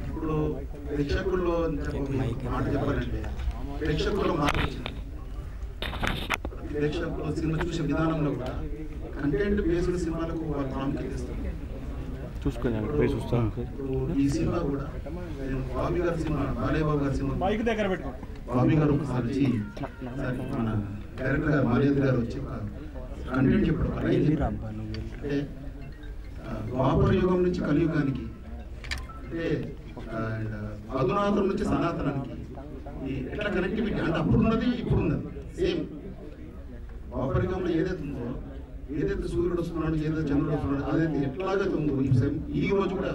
ఇప్పుడు ప్రేక్షకుల్లో మాట చెప్పాలంటే ప్రేక్షకుల్లో మార్చింది. ప్రేక్షకులు సినిమా చూసే విధానంలో కూడా కంటెంట్ బేస్డ్ సినిమాలకు ప్రాముఖ్యత ఇస్తారు. ఈ సినిమా కూడా నేను బాబీ గారి సినిమా, బాలేబాబు గారి సినిమా, బాబీ గారు ఒకసారి వచ్చి మన డైరెక్టర్ గారు మాల్యాద్రి గారు వచ్చి ఒక కంటెంట్ చెప్పడం అంటే ద్వాపర యుగం నుంచి కలియుగానికి, అంటే అధునాతనం నుంచి సనాతనానికి ఎట్లా కనెక్టివిటీ అంటే అప్పుడున్నది ఇప్పుడున్నది సేమ్. ద్వాపర యుగంలో ఏదైతే ఉందో, ఏదైతే సూర్యుడు వస్తున్నాడు, ఏదైతే చంద్రుడు వస్తున్నాడు, అదైతే ఎట్లాగైతే ఉందో ఈ రోజు కూడా